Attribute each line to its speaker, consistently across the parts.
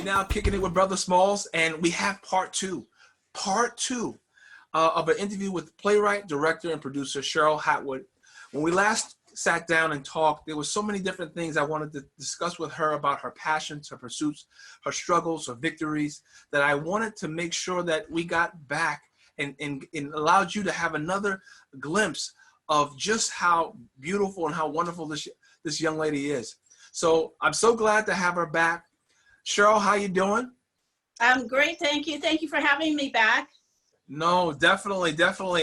Speaker 1: We're now kicking it with Brother Smalls, and we have part two of an interview with playwright, director, and producer Sheryl Hatwood. When we last sat down and talked, there were so many different things I wanted to discuss with her about her passions, her pursuits, her struggles, her victories, that I wanted to make sure that we got back and allowed you to have another glimpse of just how beautiful and how wonderful this young lady is. So I'm so glad to have her back. Sheryl, how you doing?
Speaker 2: I'm great, thank you. Thank you for having me back.
Speaker 1: No, definitely.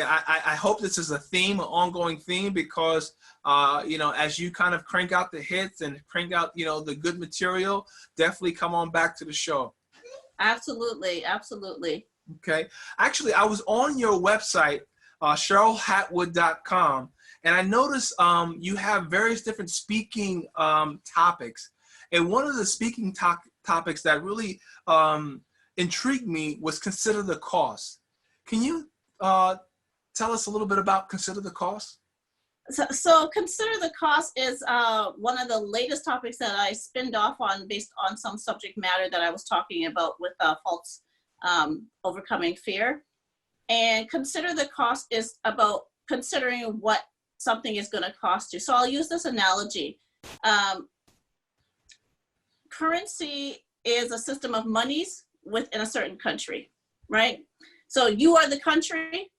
Speaker 1: I hope this is a theme, an ongoing theme, because as you kind of crank out the hits and crank out, the good material, definitely come on back to the show.
Speaker 2: Absolutely, absolutely.
Speaker 1: Okay. Actually, I was on your website, SherylHatwood.com, and I noticed you have various different speaking topics. And one of the speaking topics that really intrigued me was consider the cost. Can you tell us a little bit about consider the cost?
Speaker 2: So consider the cost is one of the latest topics that I spinned off on based on some subject matter that I was talking about with false overcoming fear. And consider the cost is about considering what something is going to cost you. So I'll use this analogy. Currency is a system of monies within a certain country, right? So you are the country,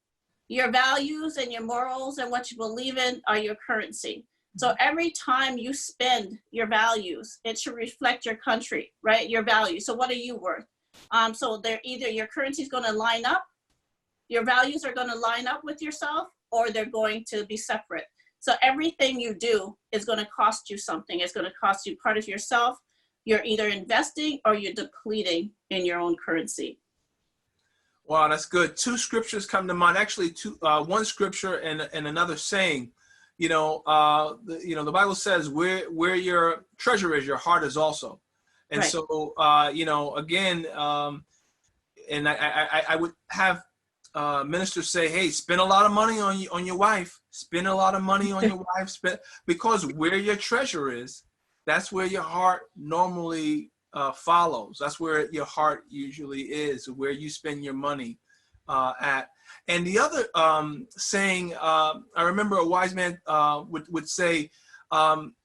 Speaker 2: your values and your morals and what you believe in are your currency. So every time you spend your values, it should reflect your country, right? Your values. So what are you worth? So they're either your currency is going to line up, your values are going to line up with yourself, or they're going to be separate. So everything you do is going to cost you something. It's going to cost you part of yourself. You're either investing or you're depleting in your own currency.
Speaker 1: Wow, that's good. Two scriptures come to mind. Actually, one scripture and another saying. The Bible says where your treasure is, your heart is also. And right. So, again, and I would have ministers say, hey, spend a lot of money on your wife. Spend a lot of money on your wife. Because where your treasure is, that's where your heart normally follows. That's where your heart usually is, where you spend your money at. And the other saying, I remember a wise man would say,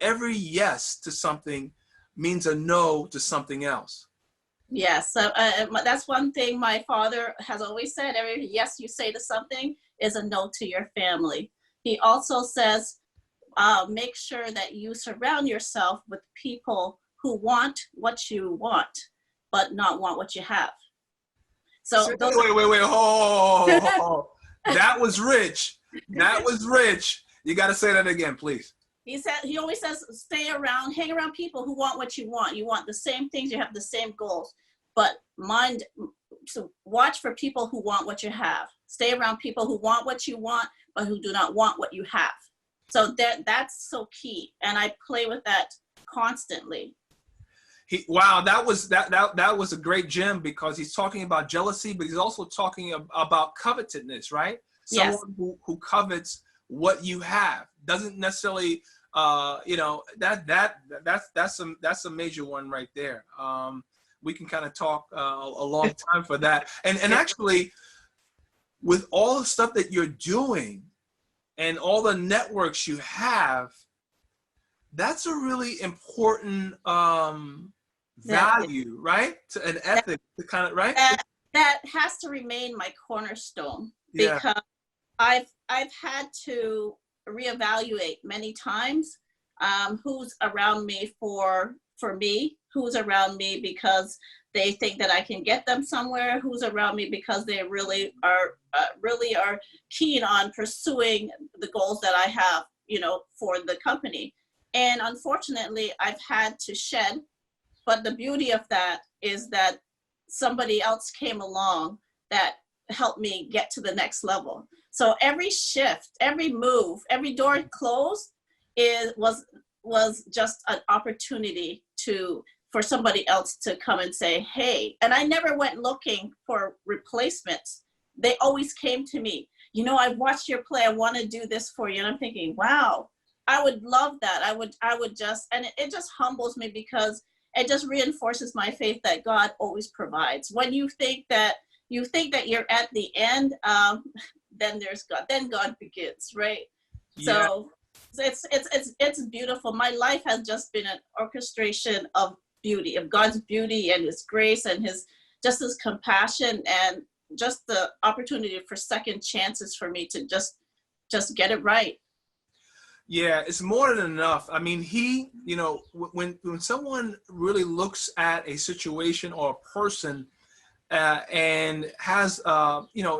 Speaker 1: every yes to something means a no to something else.
Speaker 2: Yes, that's one thing my father has always said. Every yes you say to something is a no to your family. He also says, make sure that you surround yourself with people who want what you want, but not want what you have. So
Speaker 1: wait, oh, that was rich. That was rich. You got to say that again, please.
Speaker 2: He always says, hang around people who want what you want. You want the same things, you have the same goals, but watch for people who want what you have. Stay around people who want what you want, but who do not want what you have. So that's so key, and I play with that constantly.
Speaker 1: Wow, that was a great gem, because he's talking about jealousy, but he's also talking about covetousness, right?
Speaker 2: Yes.
Speaker 1: Someone who covets what you have doesn't necessarily, that's a major one right there. We can kind of talk a long time for that, and actually, with all the stuff that you're doing and all the networks you have, that's a really important value, right? To an ethic, to kind of, right?
Speaker 2: That has to remain my cornerstone, because I've had to reevaluate many times who's around me for me, who's around me because they think that I can get them somewhere, who's around me because they really are keen on pursuing the goals that I have, for the company. And unfortunately, I've had to shed, but the beauty of that is that somebody else came along that helped me get to the next level. So every shift, every move, every door closed was just an opportunity for somebody else to come and say, hey, and I never went looking for replacements. They always came to me. I've watched your play. I want to do this for you. And I'm thinking, wow, I would love that. I would just, and it just humbles me, because it just reinforces my faith that God always provides. When you think that you're at the end, then there's God. Then God begins, right?
Speaker 1: Yeah.
Speaker 2: So it's beautiful. My life has just been an orchestration of beauty, of God's beauty and His grace and His compassion, and just the opportunity for second chances for me to just get it right.
Speaker 1: Yeah, it's more than enough. I mean, when someone really looks at a situation or a person and has,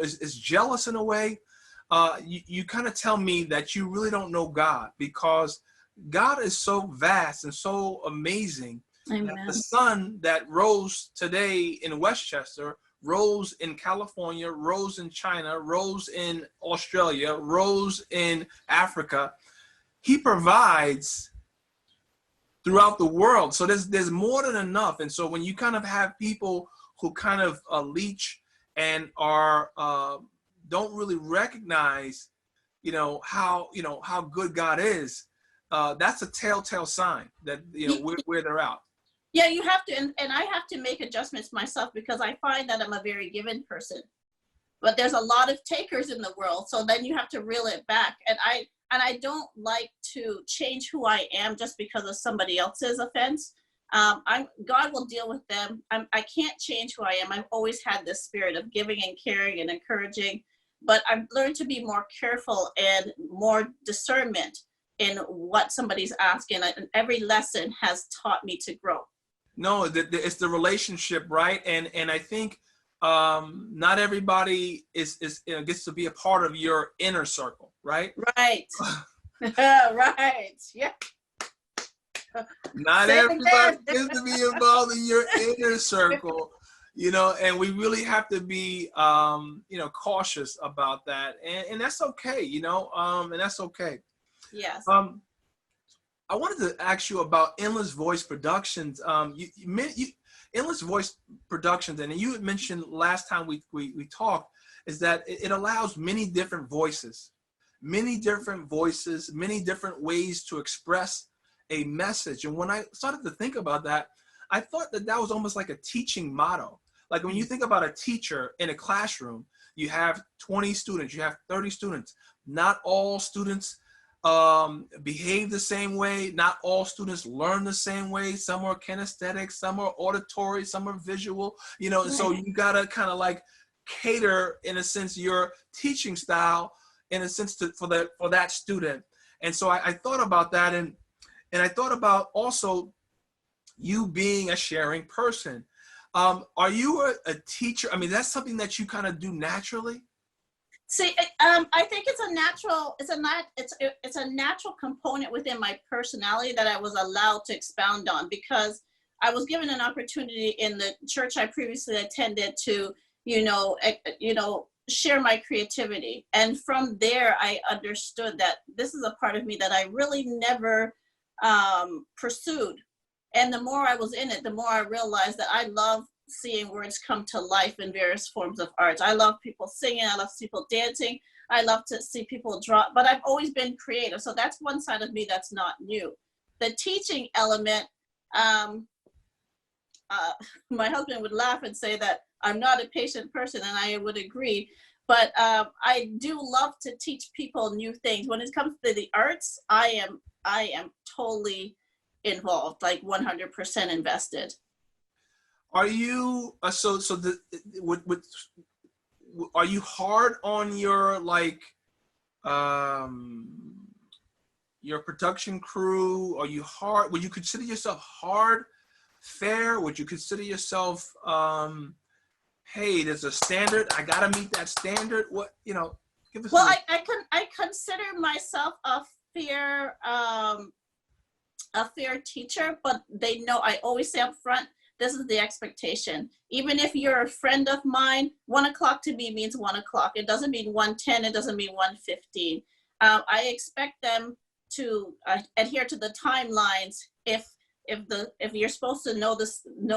Speaker 1: is jealous in a way, you kind of tell me that you really don't know God, because God is so vast and so amazing.
Speaker 2: Amen.
Speaker 1: That the sun that rose today in Westchester, rose in California, rose in China, rose in Australia, rose in Africa. He provides throughout the world. So there's more than enough. And so when you kind of have people who kind of leech and are don't really recognize, how good God is, that's a telltale sign that where they're out.
Speaker 2: Yeah, you have to, and I have to make adjustments myself, because I find that I'm a very given person, but there's a lot of takers in the world. So then you have to reel it back, and I don't like to change who I am just because of somebody else's offense. God will deal with them. I can't change who I am. I've always had this spirit of giving and caring and encouraging, but I've learned to be more careful and more discernment in what somebody's asking. And every lesson has taught me to grow.
Speaker 1: No, it's the relationship, right? And I think not everybody gets to be a part of your inner circle, right?
Speaker 2: Right. Right. Yeah.
Speaker 1: Not everybody gets to be involved in your inner circle, and we really have to be, cautious about that, and that's okay, and that's okay.
Speaker 2: Yes.
Speaker 1: I wanted to ask you about Endless Voice Productions. Endless Voice Productions, and you had mentioned last time we talked, is that it allows many different voices, many different ways to express a message. And when I started to think about that, I thought that was almost like a teaching motto. Like when you think about a teacher in a classroom, you have 20 students, you have 30 students. Not all students behave the same way. Not all students learn the same way. Some are kinesthetic, some are auditory, some are visual, and so you gotta kind of like cater, in a sense, your teaching style, in a sense, for that student. And so I thought about that, and I thought about also you being a sharing person. Are you a teacher? I mean, that's something that you kind of do naturally?
Speaker 2: See, I think it's a natural component within my personality that I was allowed to expound on, because I was given an opportunity in the church I previously attended to, share my creativity. And from there, I understood that this is a part of me that I really never pursued. And the more I was in it, the more I realized that I love seeing words come to life in various forms of art. I love people singing. I love people dancing. I love to see people draw, but I've always been creative. So that's one side of me that's not new. The teaching element, my husband would laugh and say that I'm not a patient person, and I would agree. But I do love to teach people new things. When it comes to the arts, I am totally involved, like 100% invested.
Speaker 1: Are you are you hard on your your production crew? Are you hard? Would you consider yourself hard, fair? Would you consider yourself hey, there's a standard, I gotta meet that standard? What, give us
Speaker 2: I consider myself a fair teacher, but they know, I always say up front, this is the expectation. Even if you're a friend of mine, 1 o'clock to me means 1 o'clock. It doesn't mean 1:10. It doesn't mean 1:15. I expect them to adhere to the timelines. If you're supposed to know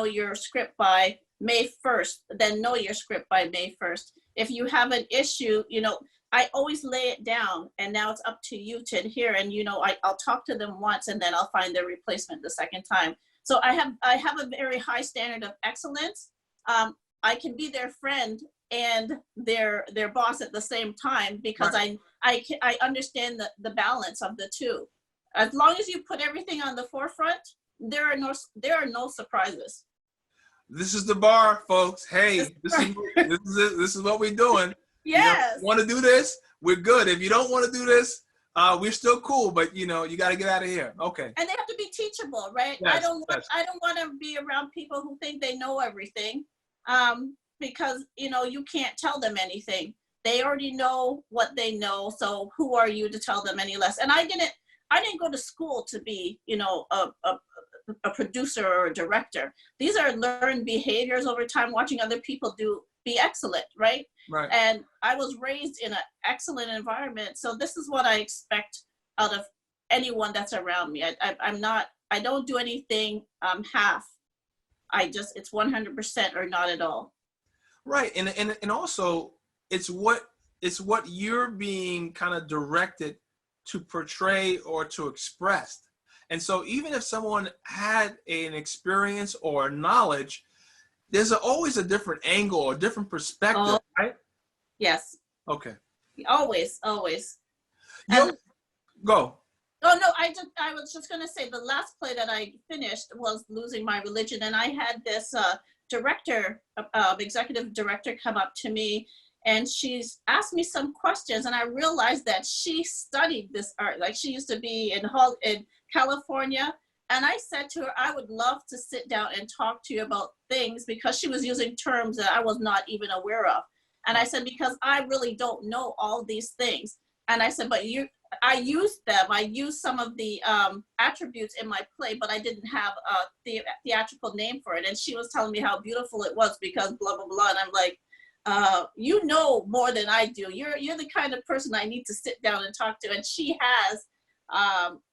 Speaker 2: your script by May 1st, then know your script by May 1st. If you have an issue, I always lay it down, and now it's up to you to adhere. And I'll talk to them once, and then I'll find their replacement the second time. So I have a very high standard of excellence. I can be their friend and their boss at the same time, because
Speaker 1: Right.
Speaker 2: I understand the balance of the two. As long as you put everything on the forefront, there are no surprises.
Speaker 1: This is the bar, folks. Hey, this is what we're doing. You know,
Speaker 2: Yes.
Speaker 1: want to do this? We're good. If you don't want to do this, we're still cool. But you know, you got to get out of here. Okay.
Speaker 2: And they have to be teachable, right?
Speaker 1: Yes. Yes.
Speaker 2: I don't want to be around people who think they know everything, because you can't tell them anything. They already know what they know. So who are you to tell them any less? And I didn't go to school to be, a producer or a director. These are learned behaviors over time, watching other people be excellent, right?
Speaker 1: Right.
Speaker 2: And I was raised in an excellent environment. So this is what I expect out of anyone that's around me. I don't do anything half. It's 100% or not at all.
Speaker 1: Right. And also it's what you're being kind of directed to portray or to express. And so even if someone had an experience or knowledge, there's always a different angle or different perspective,
Speaker 2: Oh,
Speaker 1: right?
Speaker 2: yes.
Speaker 1: Okay.
Speaker 2: Always. And,
Speaker 1: Go.
Speaker 2: oh no, I was just gonna say the last play that I finished was Losing My Religion, and I had this executive director come up to me, and she's asked me some questions, and I realized that she studied this art. Like, she used to be in California. And I said to her, I would love to sit down and talk to you about things, because she was using terms that I was not even aware of. And I said, because I really don't know all these things. And I said, but I used them. I used some of the attributes in my play, but I didn't have a theatrical name for it. And she was telling me how beautiful it was because blah, blah, blah. And I'm like, you know more than I do. You're the kind of person I need to sit down and talk to. And she has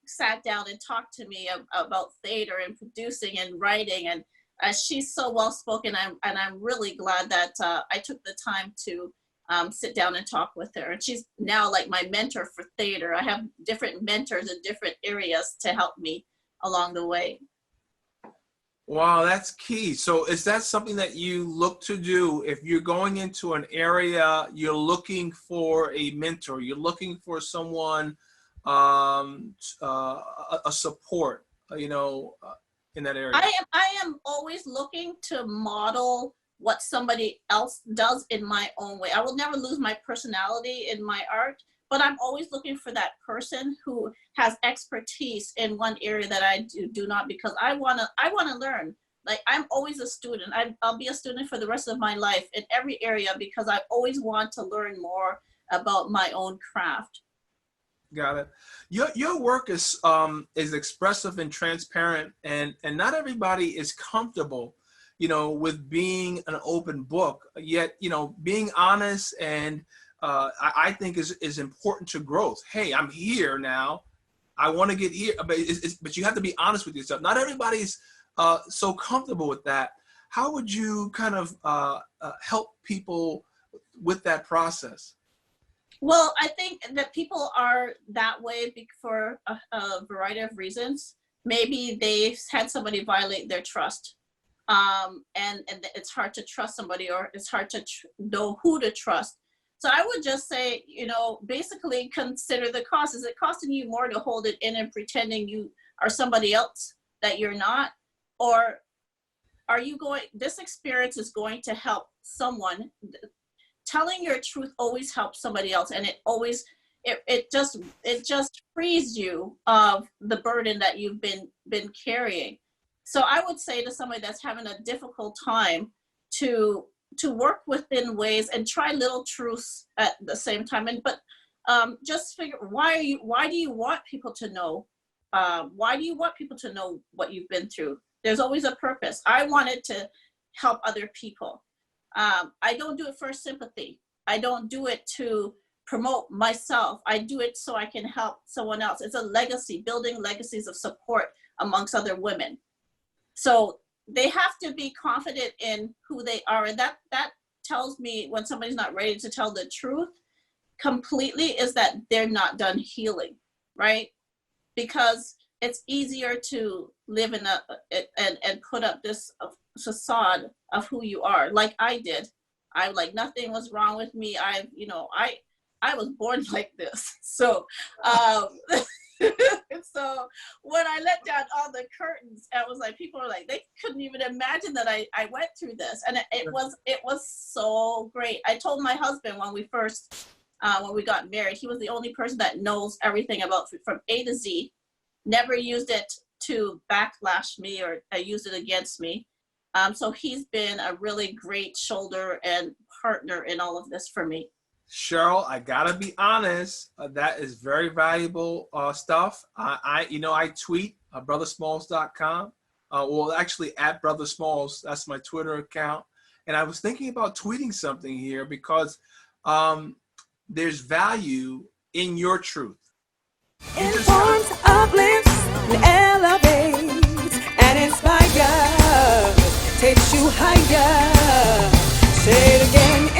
Speaker 2: sat down and talked to me about theater and producing and writing, and she's so well spoken, and I'm really glad that I took the time to sit down and talk with her. And she's now like my mentor for theater. I have different mentors in different areas to help me along the way.
Speaker 1: Wow, that's key. So is that something that you look to do if you're going into an area, you're looking for a mentor, you're looking for someone, a support, in that area?
Speaker 2: I am always looking to model what somebody else does in my own way. I will never lose my personality in my art, but I'm always looking for that person who has expertise in one area that I do not, because I want to learn. Like, I'm always a student. I'll be a student for the rest of my life in every area, because I always want to learn more about my own craft.
Speaker 1: Got it. Your work is expressive and transparent, and not everybody is comfortable, with being an open book. Yet, being honest and I think is important to growth. Hey, I'm here now. I want to get here, but you have to be honest with yourself. Not everybody's so comfortable with that. How would you kind of help people with that process?
Speaker 2: Well, I think that people are that way for a variety of reasons. Maybe they've had somebody violate their trust, and it's hard to trust somebody, or it's hard to know who to trust. So I would just say, basically consider the cost. Is it costing you more to hold it in and pretending you are somebody else that you're not? Or are you this experience is going to help someone? Telling your truth always helps somebody else, and it just frees you of the burden that you've been carrying. So I would say to somebody that's having a difficult time to work within ways and try little truths at the same time, but just figure, why do you want people to know? Why do you want people to know what you've been through? There's always a purpose. I wanted to help other people. I don't do it for sympathy. I don't do it to promote myself. I do it so I can help someone else. It's a legacy, building legacies of support amongst other women. So they have to be confident in who they are. And that tells me when somebody's not ready to tell the truth completely, is that they're not done healing, right? Because it's easier to live in and put up this facade of who you are, like I did. I like nothing was wrong with me. I was born like this. So so when I let down all the curtains, I was like, people were like, they couldn't even imagine that I went through this. And it was so great. I told my husband when we got married, he was the only person that knows everything about food from A to Z, never used it to backlash me or use it against me. So he's been a really great shoulder and partner in all of this for me.
Speaker 1: Sheryl, I gotta be honest. That is very valuable stuff. I tweet brothersmalls.com. Well, actually at Brother Smalls. That's my Twitter account. And I was thinking about tweeting something here because there's value in your truth.
Speaker 3: Informs, uplifts, and elevates, and inspires, takes you higher. Say it again.